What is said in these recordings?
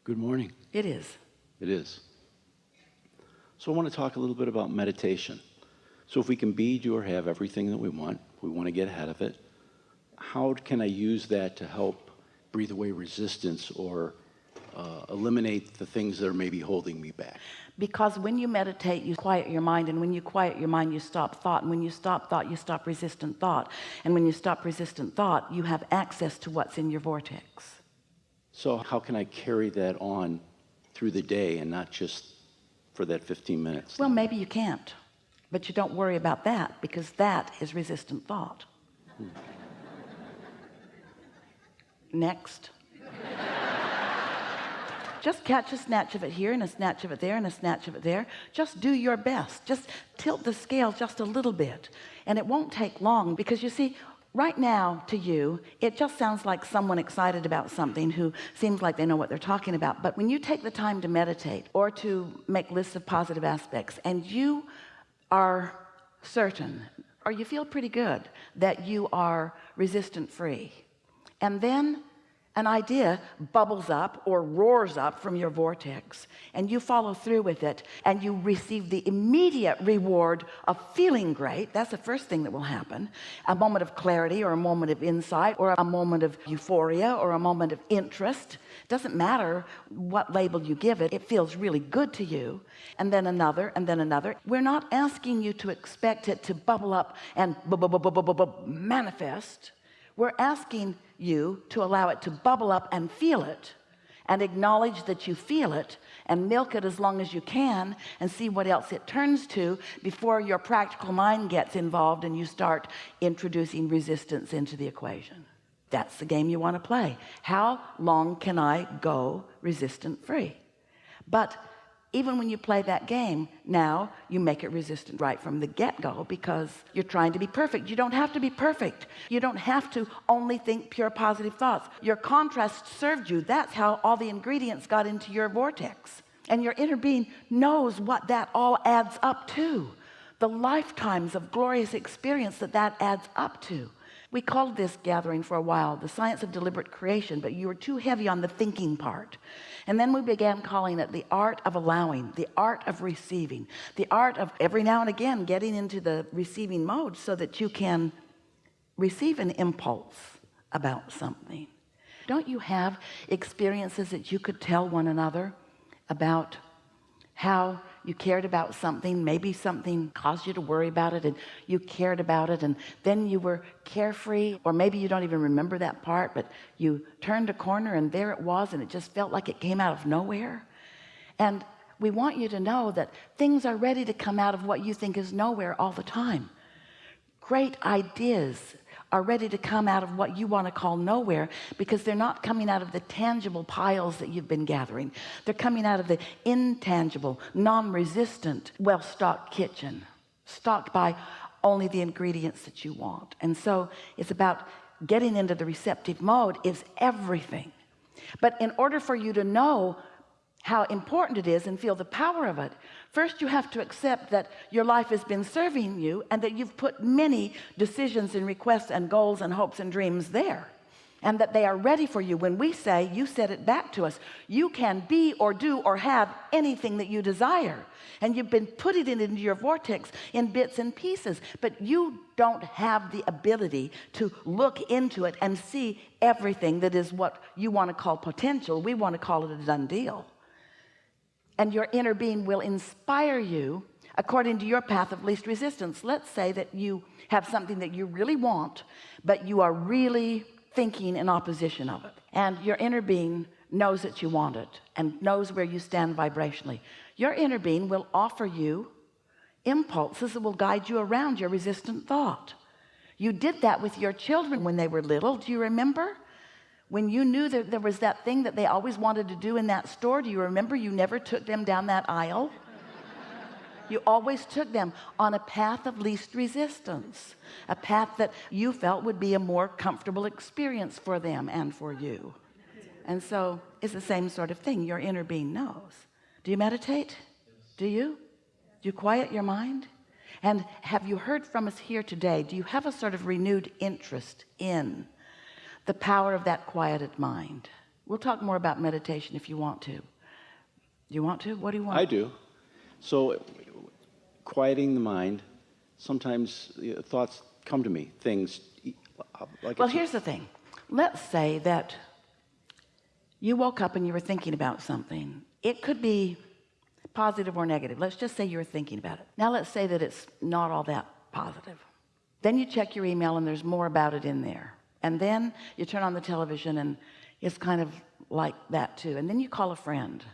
Good morning. It is. It is. So I want to talk a little bit about meditation. So if we can be, do, or have everything that we want to get ahead of it, how can I use that to help breathe away resistance or eliminate the things that are maybe holding me back? Because when you meditate, you quiet your mind, and when you quiet your mind, you stop thought, and when you stop thought, you stop resistant thought, and when you stop resistant thought, you have access to what's in your vortex. So how can I carry that on through the day and not just for that 15 minutes? Well, maybe you can't, but you don't worry about that, because that is resistant thought. Next. Just catch a snatch of it here and a snatch of it there and a snatch of it there. Just do your best. Just tilt the scale just a little bit, and it won't take long, because you see, right now to you it just sounds like someone excited about something who seems like they know what they're talking about. But when you take the time to meditate or to make lists of positive aspects, and you are certain, or you feel pretty good that you are resistant free, and then an idea bubbles up or roars up from your vortex, and you follow through with it, and you receive the immediate reward of feeling great. That's the first thing that will happen. A moment of clarity, or a moment of insight, or a moment of euphoria, or a moment of interest. Doesn't matter what label you give it, it feels really good to you. And then another, and then another. We're not asking you to expect it to bubble up and manifest. We're asking you to allow it to bubble up and feel it, and acknowledge that you feel it, and milk it as long as you can, and see what else it turns to before your practical mind gets involved and you start introducing resistance into the equation. That's the game you want to play. How long can I go resistant free? But even when you play that game, now you make it resistant right from the get-go, because you're trying to be perfect. You don't have to be perfect. You don't have to only think pure positive thoughts. Your contrast served you. That's how all the ingredients got into your vortex, and your inner being knows what that all adds up to, the lifetimes of glorious experience that adds up to. We called this gathering for a while the science of deliberate creation, but you were too heavy on the thinking part. And then we began calling it the art of allowing, the art of receiving, the art of every now and again getting into the receiving mode, so that you can receive an impulse about something. Don't you have experiences that you could tell one another about how you cared about something? Maybe something caused you to worry about it, and you cared about it, and then you were carefree, or maybe you don't even remember that part, but you turned a corner and there it was, and it just felt like it came out of nowhere. And we want you to know that things are ready to come out of what you think is nowhere all the time. Great ideas are ready to come out of what you want to call nowhere, because they're not coming out of the tangible piles that you've been gathering. They're coming out of the intangible, non-resistant, well-stocked kitchen, stocked by only the ingredients that you want. And so it's about getting into the receptive mode is everything. But in order for you to know how important it is and feel the power of it, first you have to accept that your life has been serving you, and that you've put many decisions and requests and goals and hopes and dreams there, and that they are ready for you. When we say, you said it back to us, you can be or do or have anything that you desire, and you've been putting it into your vortex in bits and pieces, but you don't have the ability to look into it and see everything that is what you want to call potential. We want to call it a done deal. And your inner being will inspire you according to your path of least resistance. Let's say that you have something that you really want, but you are really thinking in opposition of it, and your inner being knows that you want it and knows where you stand vibrationally. Your inner being will offer you impulses that will guide you around your resistant thought. You did that with your children when they were little. Do you remember? When you knew that there was that thing that they always wanted to do in that store, do you remember you never took them down that aisle? You always took them on a path of least resistance, a path that you felt would be a more comfortable experience for them and for you. And so it's the same sort of thing. Your inner being knows. Do you meditate? Do you? Do you quiet your mind? And have you heard from us here today? Do you have a sort of renewed interest in the power of that quieted mind? We'll talk more about meditation if you want to. Do you want to? What do you want? I do. So, quieting the mind, sometimes thoughts come to me, things like. Well, here's the thing. Let's say that you woke up and you were thinking about something. It could be positive or negative. Let's just say you were thinking about it. Now let's say that it's not all that positive. Then you check your email and there's more about it in there. And then you turn on the television and it's kind of like that too. And then you call a friend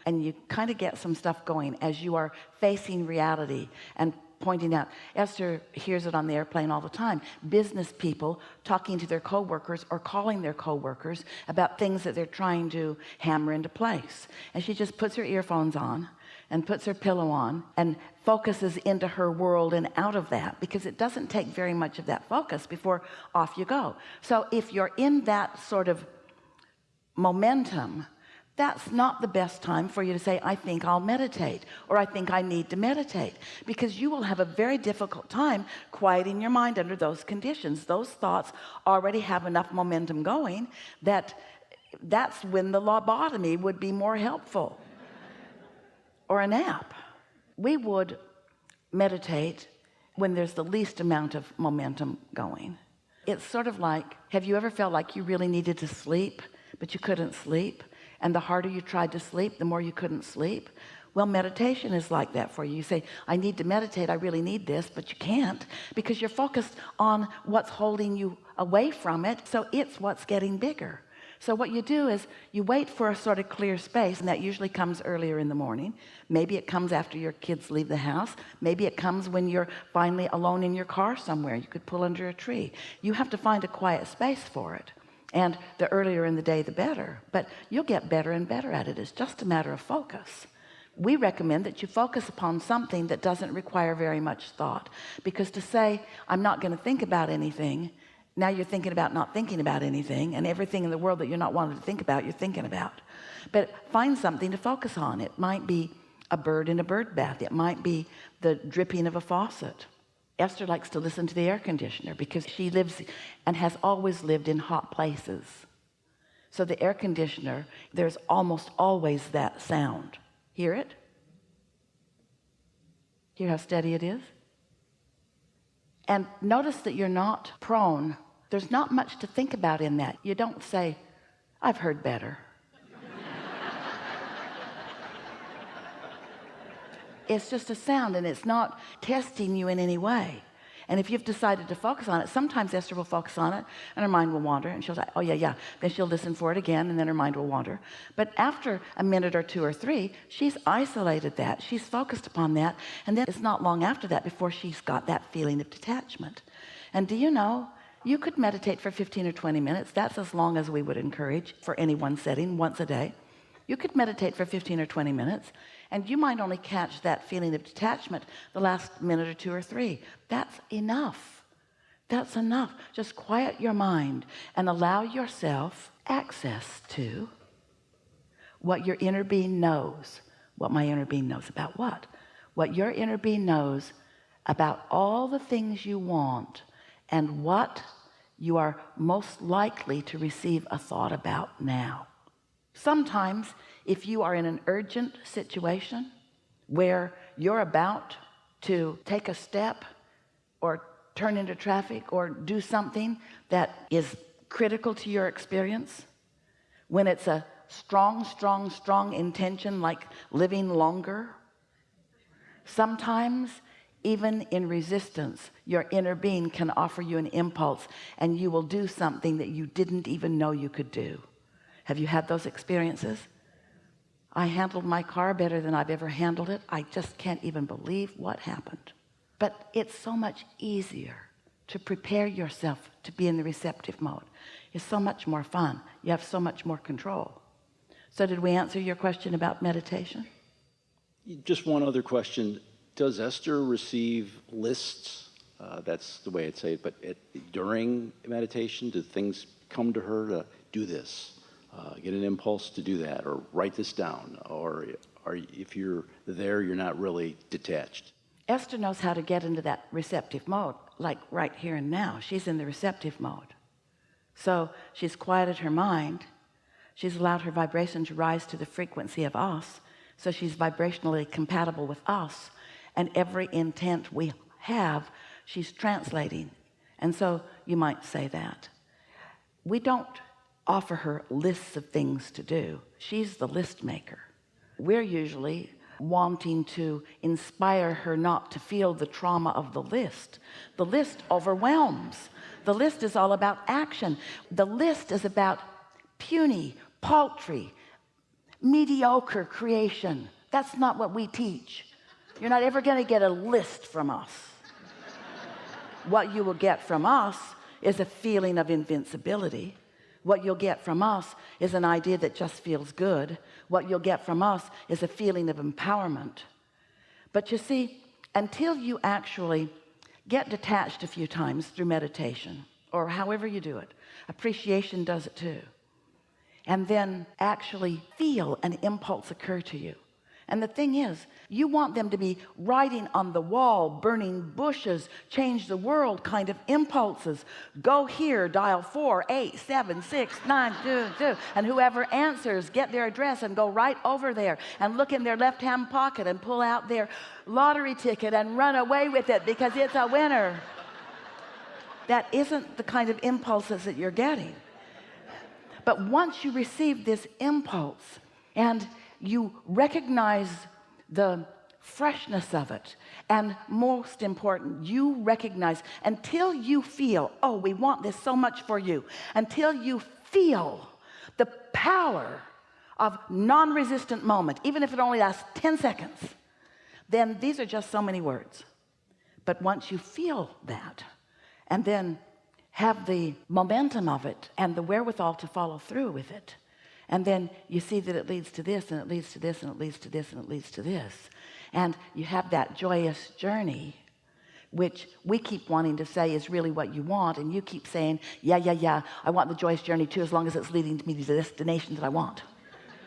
and you kind of get some stuff going as you are facing reality and pointing out. Esther hears it on the airplane all the time. Business people talking to their coworkers or calling their coworkers about things that they're trying to hammer into place. And she just puts her earphones on and puts her pillow on and focuses into her world and out of that, because it doesn't take very much of that focus before off you go. So if you're in that sort of momentum, that's not the best time for you to say, I think I'll meditate, or I think I need to meditate, because you will have a very difficult time quieting your mind under those conditions. Those thoughts already have enough momentum going that's when the lobotomy would be more helpful, or a nap. We would meditate when there's the least amount of momentum going. It's sort of like, have you ever felt like you really needed to sleep, but you couldn't sleep? And the harder you tried to sleep, the more you couldn't sleep. Well, meditation is like that for you. You say, I need to meditate, I really need this, but you can't, because you're focused on what's holding you away from it. So it's what's getting bigger. So what you do is you wait for a sort of clear space, and that usually comes earlier in the morning. Maybe it comes after your kids leave the house. Maybe it comes when you're finally alone in your car somewhere. You could pull under a tree. You have to find a quiet space for it. And the earlier in the day, the better. But you'll get better and better at it. It's just a matter of focus. We recommend that you focus upon something that doesn't require very much thought. Because to say, I'm not going to think about anything, now you're thinking about not thinking about anything, and everything in the world that you're not wanting to think about, you're thinking about. But find something to focus on. It might be a bird in a bird bath. It might be the dripping of a faucet. Esther likes to listen to the air conditioner because she lives and has always lived in hot places. So the air conditioner, there's almost always that sound. Hear it? Hear how steady it is? And notice that you're not prone. There's not much to think about in that. You don't say, I've heard better. It's just a sound, and it's not testing you in any way. And if you've decided to focus on it, sometimes Esther will focus on it and her mind will wander, and she'll say, oh yeah. Then she'll listen for it again, and then her mind will wander. But after a minute or two or three, she's isolated that. She's focused upon that. And then it's not long after that before she's got that feeling of detachment. And do you know, you could meditate for 15 or 20 minutes. That's as long as we would encourage for any one setting, once a day. You could meditate for 15 or 20 minutes, and you might only catch that feeling of detachment the last minute or two or three. That's enough. That's enough. Just quiet your mind and allow yourself access to what your inner being knows. What my inner being knows about what? What your inner being knows about all the things you want and what you are most likely to receive a thought about now. Sometimes, if you are in an urgent situation where you're about to take a step or turn into traffic or do something that is critical to your experience, when it's a strong intention like living longer, sometimes even in resistance, your inner being can offer you an impulse, and you will do something that you didn't even know you could do. Have you had those experiences? I handled my car better than I've ever handled it. I just can't even believe what happened. But it's so much easier to prepare yourself to be in the receptive mode. It's so much more fun. You have so much more control. So did we answer your question about meditation? Just one other question. Does Esther receive lists? That's the way I'd say it. But during meditation, do things come to her to do this? Get an impulse to do that, or write this down, or if you're there, you're not really detached. Esther knows how to get into that receptive mode, like right here and now. She's in the receptive mode. So she's quieted her mind. She's allowed her vibration to rise to the frequency of us, so she's vibrationally compatible with us, and every intent we have, she's translating. And so you might say that we don't offer her lists of things to do. She's the list maker. We're usually wanting to inspire her not to feel the trauma of the list. The list overwhelms. The list is all about action. The list is about puny, paltry, mediocre creation. That's not what we teach. You're not ever going to get a list from us. What you will get from us is a feeling of invincibility. What you'll get from us is an idea that just feels good. What you'll get from us is a feeling of empowerment. But you see, until you actually get detached a few times through meditation, or however you do it, appreciation does it too, and then actually feel an impulse occur to you. And the thing is, you want them to be writing on the wall, burning bushes, change the world kind of impulses. Go here, dial 4876922, and whoever answers, get their address and go right over there and look in their left-hand pocket and pull out their lottery ticket and run away with it because it's a winner. That isn't the kind of impulses that you're getting. But once you receive this impulse and you recognize the freshness of it, and most important, you recognize, until you feel, oh, we want this so much for you, until you feel the power of non-resistant moment, even if it only lasts 10 seconds, then these are just so many words. But once you feel that, and then have the momentum of it and the wherewithal to follow through with it, and then you see that it leads to this, and it leads to this, and it leads to this, and it leads to this, and you have that joyous journey, which we keep wanting to say is really what you want, and you keep saying, yeah, I want the joyous journey too, as long as it's leading me to the destination that I want.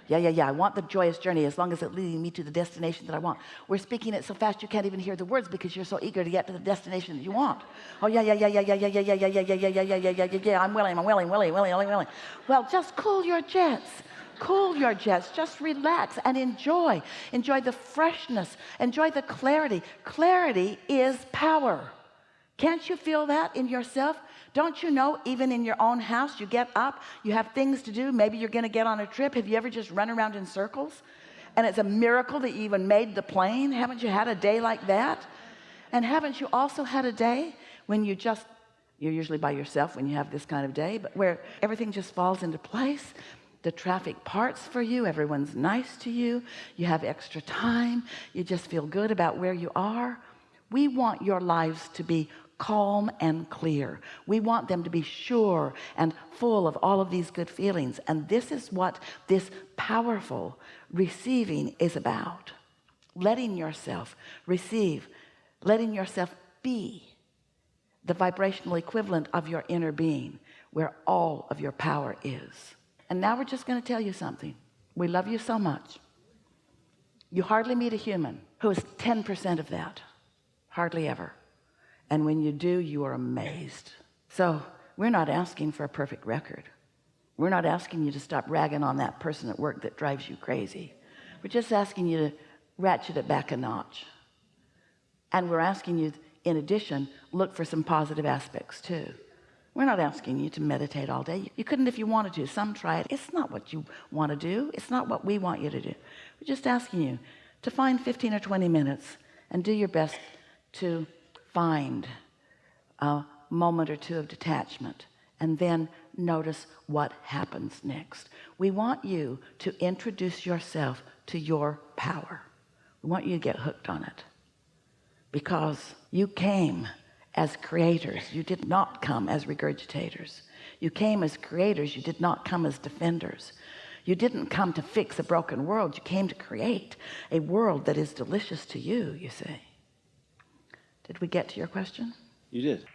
Yeah, I want the joyous journey as long as it's leading me to the destination that I want. We're speaking it so fast you can't even hear the words because you're so eager to get to the destination that you want. Oh, yeah, I'm willing. Well, just cool your jets. Cool your jets. Just relax and enjoy. Enjoy the freshness. Enjoy the clarity. Clarity is power. Can't you feel that in yourself? Don't you know, even in your own house, you get up, you have things to do, maybe you're going to get on a trip. Have you ever just run around in circles? And it's a miracle that you even made the plane. Haven't you had a day like that? And haven't you also had a day when you're usually by yourself when you have this kind of day, but where everything just falls into place? The traffic parts for you, everyone's nice to you, you have extra time, you just feel good about where you are. We want your lives to be calm and clear. We want them to be sure and full of all of these good feelings. And this is what this powerful receiving is about. Letting yourself receive, letting yourself be the vibrational equivalent of your inner being, where all of your power is. And now we're just going to tell you something. We love you so much. You hardly meet a human who is 10% of that. Hardly ever. And when you do, you are amazed. So we're not asking for a perfect record. We're not asking you to stop ragging on that person at work that drives you crazy. We're just asking you to ratchet it back a notch. And we're asking you, in addition, look for some positive aspects too. We're not asking you to meditate all day. You couldn't if you wanted to. Some try it. It's not what you want to do. It's not what we want you to do. We're just asking you to find 15 or 20 minutes and do your best to find a moment or two of detachment, and then notice what happens next. We want you to introduce yourself to your power. We want you to get hooked on it, because you came as creators. You did not come as regurgitators. You came as creators. You did not come as defenders. You didn't come to fix a broken world. You came to create a world that is delicious to you, you see. Did we get to your question? You did.